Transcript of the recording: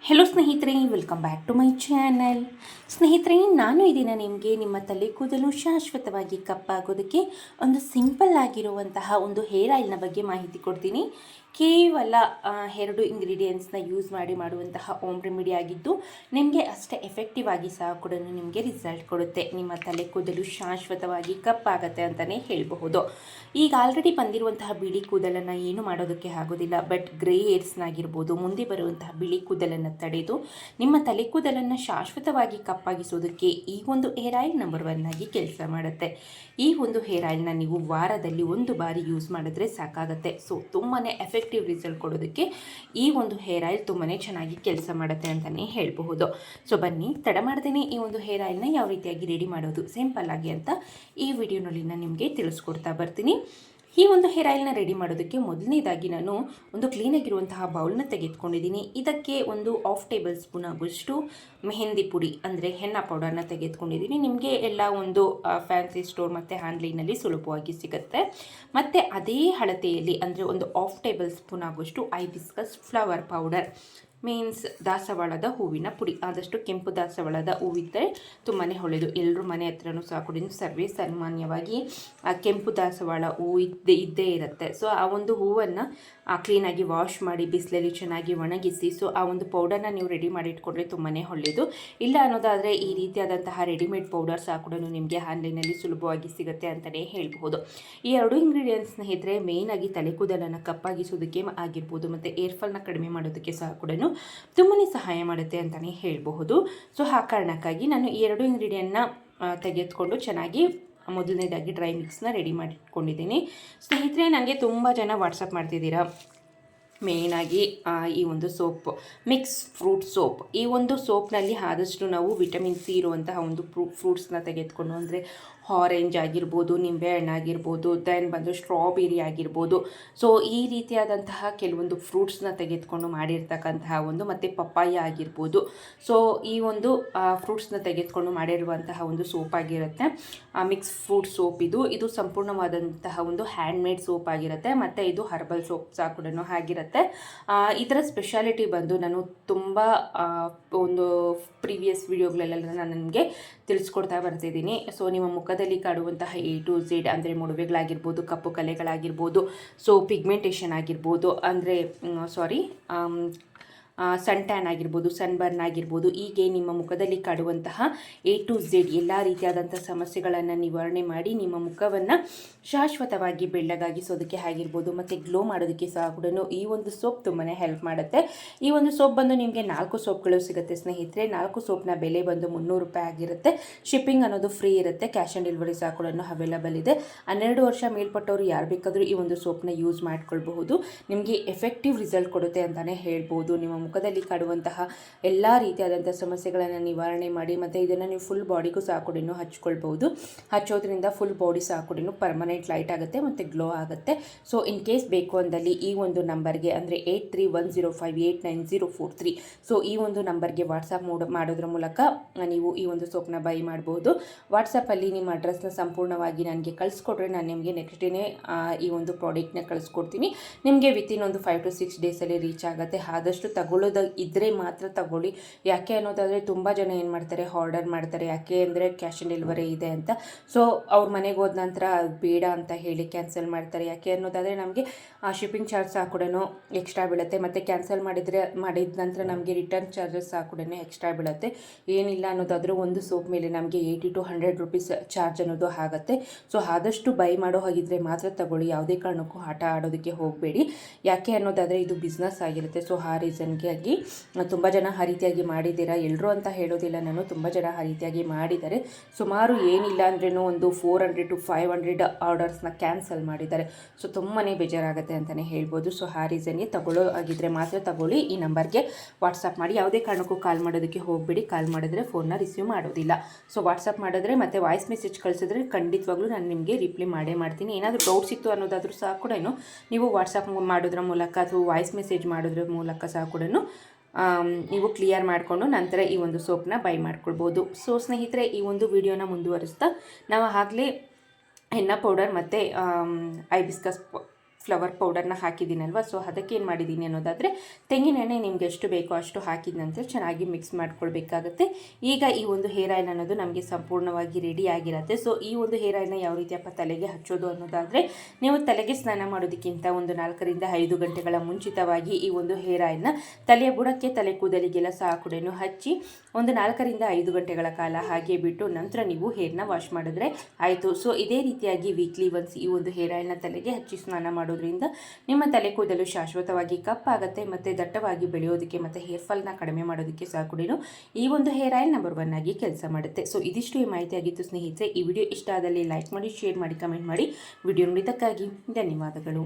Hello ಸ್ನೇಹಿತರೆ, welcome back to my channel. ಸ್ನೇಹಿತರೆ, ನಾನು ಇದನ್ನು ನಿಮಗೆ ನಿಮ್ಮ ತಲೆ ಕೂದಲು ಶಾಶ್ವತವಾಗಿ ಕಪ್ಪಾಗೋದಕ್ಕೆ ಒಂದು ಸಿಂಪಲ್ ಆಗಿರುವಂತಹ ಒಂದು ಹೇರ್ ಆಯಿಲ್ನ ಬಗ್ಗೆ ಮಾಹಿತಿ ಕೊಡ್ತೀನಿ. ಕೇವಲ 2 ಇಂಗ್ರೀಡಿಯೆಂಟ್ಸ್ನ ಯೂಸ್ ಮಾಡಿ ಮಾಡುವಂತಹ ಹೋಮ್ ರೆಮಿಡಿ ಆಗಿದ್ದು ನಿಮಗೆ ಅಷ್ಟೇ ಎಫೆಕ್ಟಿವ್ ಆಗಿ ಸಹ ಕೂಡ ನಿಮಗೆ ರಿಸಲ್ಟ್ ಕೊಡುತ್ತೆ. ನಿಮ್ಮ ತಲೆ ಕೂದಲು ಶಾಶ್ವತವಾಗಿ ಕಪ್ಪಾಗತ್ತೆ ಅಂತಲೇ ಹೇಳಬಹುದು. ಈಗ ಆಲ್ರೆಡಿ ಬಂದಿರುವಂತಹ ಬಿಳಿ ಕೂದಲನ್ನು ಏನು ಮಾಡೋದಕ್ಕೆ ಆಗೋದಿಲ್ಲ, ಬಟ್ ಗ್ರೇ ಹೇರ್ಸ್ನಾಗಿರ್ಬೋದು, ಮುಂದೆ ಬರುವಂತಹ ಬಿಳಿ ಕೂದಲನ್ನು ತಡೆದು ನಿಮ್ಮ ತಲೆ ಕೂದಲನ್ನು ಶಾಶ್ವತವಾಗಿ ಕಪ್ಪಾಗಿಸೋದಕ್ಕೆ ಈ ಒಂದು ಹೇರ್ ಆಯಿಲ್ ನಂಬರ್ 1 ಆಗಿ ಕೆಲಸ ಮಾಡುತ್ತೆ. ಈ ಒಂದು ಹೇರ್ ಆಯಿಲ್ನ ನೀವು ವಾರದಲ್ಲಿ 1 ಬಾರಿ ಯೂಸ್ ಮಾಡಿದ್ರೆ ಸಾಕಾಗುತ್ತೆ. ಸೊ ತುಂಬಾ ಎಫೆಕ್ಟಿವ್ ರಿಸಲ್ಟ್ ಕೊಡೋದಕ್ಕೆ ಈ ಒಂದು ಹೇರ್ ಆಯಿಲ್ ತುಂಬಾ ಚೆನ್ನಾಗಿ ಕೆಲಸ ಮಾಡುತ್ತೆ ಅಂತಲೇ ಹೇಳಬಹುದು. ಸೊ ಬನ್ನಿ, ತಡ ಮಾಡ್ದೇನೆ ಈ ಒಂದು ಹೇರ್ ಆಯಿಲ್ನ ಯಾವ ರೀತಿಯಾಗಿ ರೆಡಿ ಮಾಡೋದು ಸಿಂಪಲ್ ಆಗಿ ಅಂತ ಈ ವಿಡಿಯೋನಲ್ಲಿ ನಾನು ನಿಮಗೆ ತಿಳಿಸ್ಕೊಡ್ತಾ ಬರ್ತೀನಿ. ಈ ಒಂದು ಹೇರ್ ಆಯಿಲ್ನ ರೆಡಿ ಮಾಡೋದಕ್ಕೆ ಮೊದಲನೇದಾಗಿ ನಾನು ಒಂದು ಕ್ಲೀನಾಗಿರುವಂತಹ ಬೌಲ್ನ ತೆಗೆದುಕೊಂಡಿದ್ದೀನಿ. ಇದಕ್ಕೆ ಒಂದು 1/2 ಟೇಬಲ್ ಸ್ಪೂನ್ ಆಗುವಷ್ಟು ಮೆಹಂದಿ ಪುಡಿ ಅಂದರೆ ಹೆನ್ನ ಪೌಡರ್ನ ತೆಗೆದುಕೊಂಡಿದ್ದೀನಿ. ನಿಮಗೆ ಎಲ್ಲ ಒಂದು ಫ್ಯಾನ್ಸಿ ಸ್ಟೋರ್ ಮತ್ತು ಆನ್ಲೈನಲ್ಲಿ ಸುಲಭವಾಗಿ ಸಿಗುತ್ತೆ. ಮತ್ತು ಅದೇ ಅಳತೆಯಲ್ಲಿ ಅಂದರೆ ಒಂದು 1/2 ಟೇಬಲ್ ಸ್ಪೂನ್ ಆಗುವಷ್ಟು ಹೈಬಿಸ್ಕಸ್ ಫ್ಲವರ್ ಪೌಡರ್, ಮೀನ್ಸ್ ದಾಸವಾಳದ ಹೂವಿನ ಪುಡಿ. ಆದಷ್ಟು ಕೆಂಪು ದಾಸವಾಳದ ಹೂವಿದ್ದರೆ ತುಂಬಾ ಒಳ್ಳೆಯದು. ಎಲ್ಲರೂ ಮನೆ ಹತ್ರನೂ ಸಹ ಕೂಡ ಸರ್ವೇ ಸಾಮಾನ್ಯವಾಗಿ ಕೆಂಪು ದಾಸವಾಳ ಹೂವು ಇದ್ದೇ ಇರುತ್ತೆ. ಸೊ ಆ ಒಂದು ಹೂವನ್ನು ಕ್ಲೀನಾಗಿ ವಾಶ್ ಮಾಡಿ ಬಿಸಿಲಲ್ಲಿ ಚೆನ್ನಾಗಿ ಒಣಗಿಸಿ ಸೊ ಆ ಒಂದು ಪೌಡರ್ನ ನೀವು ರೆಡಿ ಮಾಡಿ ಇಟ್ಕೊಂಡ್ರೆ ತುಂಬಾ ಒಳ್ಳೆಯದು. ಇಲ್ಲ ಅನ್ನೋದಾದರೆ ಈ ರೀತಿಯಾದಂತಹ ರೆಡಿಮೇಡ್ ಪೌಡರ್ ಸಹ ಕೂಡ ನಿಮಗೆ ಆನ್ಲೈನಲ್ಲಿ ಸುಲಭವಾಗಿ ಸಿಗುತ್ತೆ ಅಂತಲೇ ಹೇಳಬಹುದು. ಈ 2 ಇಂಗ್ರೀಡಿಯೆಂಟ್ಸ್ ಸ್ನೇಹಿತರೆ ಮೇಯ್ನಾಗಿ ತಲೆ ಕೂದಲನ್ನು ಕಪ್ಪಾಗಿಸೋದಕ್ಕೆ ಆಗಿರ್ಬೋದು ಮತ್ತು ಏರ್ ಫಾಲ್ನ ಕಡಿಮೆ ಮಾಡೋದಕ್ಕೆ ಸಹ ಕೂಡ ತುಂಬಾ ಸಹಾಯ ಮಾಡುತ್ತೆ ಅಂತಲೇ ಹೇಳಬಹುದು. ಸೊ ಆ ಕಾರಣಕ್ಕಾಗಿ ನಾನು ಈ 2 ಇಂಗ್ರೀಡಿಯೆಂಟ್ನ ತೆಗೆದುಕೊಂಡು ಚೆನ್ನಾಗಿ ಮೊದಲನೇದಾಗಿ ಡ್ರೈ ಮಿಕ್ಸ್ನ ರೆಡಿ ಮಾಡಿಟ್ಕೊಂಡಿದ್ದೀನಿ. ಸ್ನೇಹಿತರೆ, ನನಗೆ ತುಂಬ ಜನ ವಾಟ್ಸಪ್ ಮಾಡ್ತಿದ್ದೀರಾ ಮೇಯ್ನಾಗಿ ಈ ಒಂದು ಸೋಪ್, ಮಿಕ್ಸ್ ಫ್ರೂಟ್ ಸೋಪ್. ಈ ಒಂದು ಸೋಪ್ನಲ್ಲಿ ಆದಷ್ಟು ನಾವು ವಿಟಮಿನ್ ಸಿ ಇರುವಂತಹ ಒಂದು ಫ್ರೂಟ್ಸ್ನ ತೆಗೆದುಕೊಂಡು, ಅಂದರೆ ಆರೆಂಜ್ ಆಗಿರ್ಬೋದು, ನಿಂಬೆಹಣ್ಣು ಆಗಿರ್ಬೋದು, ದೆನ್ ಬಂದು ಸ್ಟ್ರಾಬೆರಿ ಆಗಿರ್ಬೋದು. ಸೊ ಈ ರೀತಿಯಾದಂತಹ ಕೆಲವೊಂದು ಫ್ರೂಟ್ಸ್ನ ತೆಗೆದುಕೊಂಡು ಮಾಡಿರ್ತಕ್ಕಂತಹ ಒಂದು, ಮತ್ತು ಪಪ್ಪಾಯ ಆಗಿರ್ಬೋದು. ಸೊ ಈ ಒಂದು ಫ್ರೂಟ್ಸ್ನ ತೆಗೆದುಕೊಂಡು ಮಾಡಿರುವಂತಹ ಒಂದು ಸೋಪ್ ಆಗಿರುತ್ತೆ. ಮಿಕ್ಸ್ ಫ್ರೂಟ್ ಸೋಪ್ ಇದು ಸಂಪೂರ್ಣವಾದಂತಹ ಒಂದು ಹ್ಯಾಂಡ್ಮೇಡ್ ಸೋಪ್ ಆಗಿರುತ್ತೆ. ಮತ್ತು ಇದು ಹರ್ಬಲ್ ಸೋಪ್ ಸಹ ಕೂಡ ಆಗಿರುತ್ತೆ. ಇದರ ಸ್ಪೆಷಾಲಿಟಿ ಬಂದು ನಾನು ತುಂಬ ಒಂದು ಪ್ರೀವಿಯಸ್ ವಿಡಿಯೋಗಳಲ್ಲೆಲ್ಲ ನಾನು ನಿಮಗೆ ತಿಳಿಸ್ಕೊಡ್ತಾ ಬರ್ತಿದ್ದೀನಿ. ಸೊ ನಿಮ್ಮ ಮುಖದಲ್ಲಿ ಕಾಡುವಂತಹ A to Z ಅಂದರೆ ಮೊಡವೆಗಳಾಗಿರ್ಬೋದು, ಕಪ್ಪು ಕಲೆಗಳಾಗಿರ್ಬೋದು, ಸೊ ಪಿಗ್ಮೆಂಟೇಷನ್ ಆಗಿರ್ಬೋದು, ಅಂದರೆ ಸನ್ ಟ್ಯಾನ್ ಆಗಿರ್ಬೋದು, ಸನ್ ಬರ್ನ್ ಆಗಿರ್ಬೋದು, ಹೀಗೆ ನಿಮ್ಮ ಮುಖದಲ್ಲಿ ಕಾಡುವಂತಹ A to Z ಎಲ್ಲ ರೀತಿಯಾದಂಥ ಸಮಸ್ಯೆಗಳನ್ನು ನಿವಾರಣೆ ಮಾಡಿ ನಿಮ್ಮ ಮುಖವನ್ನು ಶಾಶ್ವತವಾಗಿ ಬೆಳ್ಳಗಾಗಿಸೋದಕ್ಕೆ ಆಗಿರ್ಬೋದು ಮತ್ತು ಗ್ಲೋ ಮಾಡೋದಕ್ಕೆ ಸಹ ಕೂಡ ಈ ಒಂದು ಸೋಪ್ ತುಂಬಾ ಹೆಲ್ಪ್ ಮಾಡುತ್ತೆ. ಈ ಒಂದು ಸೋಪ್ ಬಂದು ನಿಮಗೆ 4 ಸೋಪ್ಗಳು ಸಿಗುತ್ತೆ ಸ್ನೇಹಿತರೆ. 4 ಸೋಪ್ನ ಬೆಲೆ ಬಂದು 300 ರೂಪಾಯಿ ಆಗಿರುತ್ತೆ. ಶಿಪ್ಪಿಂಗ್ ಅನ್ನೋದು ಫ್ರೀ ಇರುತ್ತೆ. ಕ್ಯಾಶ್ ಆನ್ ಡೆಲಿವರಿ ಸಹ ಕೂಡ ಅವೈಲಬಲ್ ಇದೆ. 12 ವರ್ಷ ಮೇಲ್ಪಟ್ಟವರು ಯಾರು ಬೇಕಾದರೂ ಈ ಒಂದು ಸೋಪ್ನ ಯೂಸ್ ಮಾಡ್ಕೊಳ್ಬಹುದು. ನಿಮಗೆ ಎಫೆಕ್ಟಿವ್ ರಿಸಲ್ಟ್ ಕೊಡುತ್ತೆ ಅಂತಲೇ ಹೇಳ್ಬೋದು. ನಿಮ್ಮ ಮುಖದಲ್ಲಿ ಕಾಡುವಂತಹ ಎಲ್ಲ ರೀತಿಯಾದಂಥ ಸಮಸ್ಯೆಗಳನ್ನು ನಿವಾರಣೆ ಮಾಡಿ ಮತ್ತು ಇದನ್ನು ನೀವು ಫುಲ್ ಬಾಡಿಗೂ ಸಹ ಕೂಡ ಹಚ್ಕೊಳ್ಬೋದು. ಹಚ್ಚೋದ್ರಿಂದ ಫುಲ್ ಬಾಡಿ ಸಹ ಕೂಡ ಪರ್ಮನೆಂಟ್ ಲೈಟ್ ಆಗುತ್ತೆ ಮತ್ತು ಗ್ಲೋ ಆಗುತ್ತೆ. ಸೊ ಇನ್ ಕೇಸ್ ಬೇಕು ಅಂದಲ್ಲಿ ಈ ಒಂದು ನಂಬರ್ಗೆ, ಅಂದರೆ 8310589043, ಸೊ ಈ ಒಂದು ನಂಬರ್ಗೆ ವಾಟ್ಸಪ್ ಮಾಡೋದ್ರ ಮೂಲಕ ನೀವು ಈ ಒಂದು ಸೋಪ್ನ ಬೈ ಮಾಡ್ಬೋದು. ವಾಟ್ಸಪ್ಪಲ್ಲಿ ನಿಮ್ಮ ಅಡ್ರೆಸ್ನ ಸಂಪೂರ್ಣವಾಗಿ ನನಗೆ ಕಳಿಸ್ಕೊಟ್ರೆ ನಾನು ನಿಮಗೆ ನೆಕ್ಸ್ಟ್ ಡೇನೇ ಈ ಒಂದು ಪ್ರಾಡಕ್ಟ್ನ ಕಳಿಸ್ಕೊಡ್ತೀನಿ. ನಿಮಗೆ ವಿತಿನ್ ಒಂದು 5 to 6 ಡೇಸಲ್ಲಿ ರೀಚ್ ಆಗುತ್ತೆ. ಆದಷ್ಟು ತಗೊಳ್ಳೋದು ಇದ್ದರೆ ಮಾತ್ರ ತಗೊಳ್ಳಿ. ಯಾಕೆ ಅನ್ನೋದಾದರೆ ತುಂಬ ಜನ ಏನು ಮಾಡ್ತಾರೆ, ಆರ್ಡರ್ ಮಾಡ್ತಾರೆ. ಯಾಕೆ ಅಂದರೆ ಕ್ಯಾಶ್ ಆನ್ ಡೆಲಿವರಿ ಇದೆ ಅಂತ. ಸೊ ಅವ್ರ ಮನೆಗೆ ಹೋದ ನಂತರ ಬೇಡ ಅಂತ ಹೇಳಿ ಕ್ಯಾನ್ಸಲ್ ಮಾಡ್ತಾರೆ. ಯಾಕೆ ಅನ್ನೋದಾದರೆ ನಮಗೆ ಶಿಪ್ಪಿಂಗ್ ಚಾರ್ಜ್ ಸಹ ಕೂಡ ಎಕ್ಸ್ಟ್ರಾ ಬೀಳುತ್ತೆ. ಮತ್ತು ಕ್ಯಾನ್ಸಲ್ ಮಾಡಿದ ನಂತರ ನಮಗೆ ರಿಟರ್ನ್ ಚಾರ್ಜಸ್ ಸಹ ಕೂಡ ಎಕ್ಸ್ಟ್ರಾ ಬೀಳುತ್ತೆ. ಏನಿಲ್ಲ ಅನ್ನೋದಾದರೂ ಒಂದು ಸೋಪ್ ಮೇಲೆ ನಮಗೆ 80 to 100 ರೂಪೀಸ್ ಚಾರ್ಜ್ ಅನ್ನೋದು ಆಗುತ್ತೆ. ಸೊ ಆದಷ್ಟು ಬೈ ಮಾಡೋ ಹಾಗಿದ್ರೆ ಮಾತ್ರ ತಗೊಳ್ಳಿ. ಯಾವುದೇ ಕಾರಣಕ್ಕೂ ಆಟ ಆಡೋದಕ್ಕೆ ಹೋಗಬೇಡಿ. ಯಾಕೆ ಅನ್ನೋದಾದರೆ ಇದು ಬಿಸ್ನೆಸ್ ಆಗಿರುತ್ತೆ. ಸೊ ಆ ರೀಸನ್ಗಾಗಿ ತುಂಬ ಜನ ಆ ರೀತಿಯಾಗಿ ಮಾಡಿದ್ದೀರಾ. ಎಲ್ಲರೂ ಅಂತ ಹೇಳೋದಿಲ್ಲ ನಾನು, ತುಂಬ ಜನ ಆ ರೀತಿಯಾಗಿ ಮಾಡಿದ್ದಾರೆ. ಸುಮಾರು ಏನಿಲ್ಲ ಅಂದ್ರೂ ಒಂದು 400 to 500 ಆರ್ಡರ್ಸ್ನ ಕ್ಯಾನ್ಸಲ್ ಮಾಡಿದ್ದಾರೆ. ಸೊ ತುಂಬಾ ಬೇಜಾರಾಗುತ್ತೆ ಅಂತಲೇ ಹೇಳ್ಬೋದು. ಸೊ ಆ ರೀಸನ್ಗೆ ತಗೊಳ್ಳೋ ಆಗಿದ್ದರೆ ಮಾತ್ರ ತಗೊಳ್ಳಿ. ಈ ನಂಬರ್ಗೆ ವಾಟ್ಸಪ್ ಮಾಡಿ. ಯಾವುದೇ ಕಾರಣಕ್ಕೂ ಕಾಲ್ ಮಾಡೋದಕ್ಕೆ ಹೋಗಬೇಡಿ. ಕಾಲ್ ಮಾಡಿದ್ರೆ ಫೋನ್ನ ರಿಸೀವ್ ಮಾಡೋದಿಲ್ಲ. ಸೊ ವಾಟ್ಸಪ್ ಮಾಡಿದ್ರೆ ಮತ್ತು ವಾಯ್ಸ್ ಮೆಸೇಜ್ ಕಳಿಸಿದ್ರೆ ಖಂಡಿತವಾಗ್ಲೂ ನಾನು ನಿಮಗೆ ರಿಪ್ಲೈ ಮಾಡೇ ಮಾಡ್ತೀನಿ. ಏನಾದರೂ ಡೌಟ್ಸ್ ಇತ್ತು ಅನ್ನೋದಾದರೂ ಸಹ ಕೂಡ ನೀವು ವಾಟ್ಸಪ್ ಮಾಡೋದ್ರ ಮೂಲಕ ಅಥವಾ ವಾಯ್ಸ್ ಮೆಸೇಜ್ ಮಾಡೋದ್ರ ಮೂಲಕ ಸಹ ಕೂಡ ನೀವು ಕ್ಲಿಯರ್ ಮಾಡಿಕೊಂಡು ನಂತರ ಈ ಒಂದು ಸೋಪ್ನ ಬೈ ಮಾಡ್ಕೊಳ್ಬೋದು. ಸೊ ಸ್ನೇಹಿತರೆ, ಈ ಒಂದು ವಿಡಿಯೋನ ಮುಂದುವರಿಸ್ತಾ ನಾವು ಆಗಲೇ ಹೆನ್ನ ಪೌಡರ್ ಮತ್ತು ಹೈಬಿಸ್ಕಸ್ ಫ್ಲವರ್ ಪೌಡರ್ನ ಹಾಕಿದ್ದೀನಲ್ವ, ಸೊ ಅದಕ್ಕೆ ಏನು ಮಾಡಿದ್ದೀನಿ ಅನ್ನೋದಾದರೆ ತೆಂಗಿನೆಣ್ಣೆ ನಿಮ್ಗೆ ಎಷ್ಟು ಬೇಕೋ ಅಷ್ಟು ಹಾಕಿದ ನಂತರ ಚೆನ್ನಾಗಿ ಮಿಕ್ಸ್ ಮಾಡ್ಕೊಳ್ಬೇಕಾಗತ್ತೆ. ಈಗ ಈ ಒಂದು ಹೇರ್ ಆಯಿಲ್ ಅನ್ನೋದು ನಮಗೆ ಸಂಪೂರ್ಣವಾಗಿ ರೆಡಿ ಆಗಿರುತ್ತೆ. ಸೊ ಈ ಒಂದು ಹೇರ್ ಆಯಿಲ್ನ ಯಾವ ರೀತಿಯಪ್ಪ ತಲೆಗೆ ಹಚ್ಚೋದು ಅನ್ನೋದಾದರೆ, ನೀವು ತಲೆಗೆ ಸ್ನಾನ ಮಾಡೋದಕ್ಕಿಂತ ಒಂದು 4 ರಿಂದ 5 ಗಂಟೆಗಳ ಮುಂಚಿತವಾಗಿ ಈ ಒಂದು ಹೇರ್ ಆಯಿಲ್ನ ತಲೆಯ ಬುಡಕ್ಕೆ, ತಲೆ ಕೂದಲಿಗೆಲ್ಲ ಸಹ ಕೂಡ ಹಚ್ಚಿ ಒಂದು 4 ರಿಂದ 5 ಗಂಟೆಗಳ ಕಾಲ ಹಾಗೆ ಬಿಟ್ಟು ನಂತರ ನೀವು ಹೇರ್ನ ವಾಶ್ ಮಾಡಿದ್ರೆ ಆಯಿತು. ಸೊ ಇದೇ ರೀತಿಯಾಗಿ ವೀಕ್ಲಿ ಒನ್ಸ್ ಈ ಒಂದು ಹೇರ್ ಆಯಿಲ್ನ ತಲೆಗೆ ಹಚ್ಚಿ ಸ್ನಾನ ಮಾಡೋದ್ರಿಂದ ನಿಮ್ಮ ತಲೆ ಕೂದಲು ಶಾಶ್ವತವಾಗಿ ಕಪ್ಪಾಗುತ್ತೆ ಮತ್ತು ದಟ್ಟವಾಗಿ ಬೆಳೆಯೋದಕ್ಕೆ ಮತ್ತು ಹೇರ್ ಫಾಲ್ನ ಕಡಿಮೆ ಮಾಡೋದಕ್ಕೆ ಸಹ ಕೂಡ ಈ ಒಂದು ಹೇರ್ ಆಯಿಲ್ ನಂಬರ್ 1 ಆಗಿ ಕೆಲಸ ಮಾಡುತ್ತೆ. ಸೊ ಇದಿಷ್ಟು ಈ ಮಾಹಿತಿ ಆಗಿತ್ತು ಸ್ನೇಹಿತರೆ. ಈ ವಿಡಿಯೋ ಇಷ್ಟ ಆದಲ್ಲಿ ಲೈಕ್ ಮಾಡಿ, ಶೇರ್ ಮಾಡಿ, ಕಮೆಂಟ್ ಮಾಡಿ. ವಿಡಿಯೋ ನೋಡಿದ್ದಕ್ಕಾಗಿ ಧನ್ಯವಾದಗಳು.